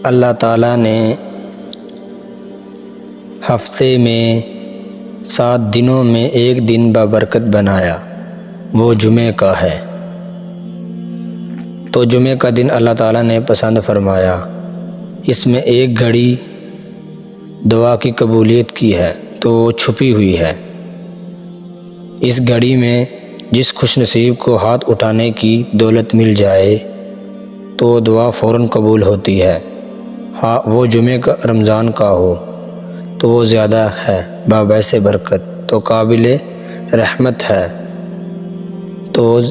अल्लाह ताला ने हफ्ते में 7 दिनों में एक दिन बाबरकत बनाया, वो जुमे का है। तो जुमे का दिन अल्लाह ताला ने पसंद फरमाया। इसमें एक घड़ी दुआ की कबूलियत की है, तो वो छुपी हुई है। इस घड़ी में जिस खुशनसीब को हाथ उठाने की दौलत मिल जाए तो दुआ फ़ौरन कबूल होती है। हाँ, वो जुमे का रमज़ान का हो तो वो ज़्यादा है बाबैसे बरकत, तो काबिल रहमत है। तो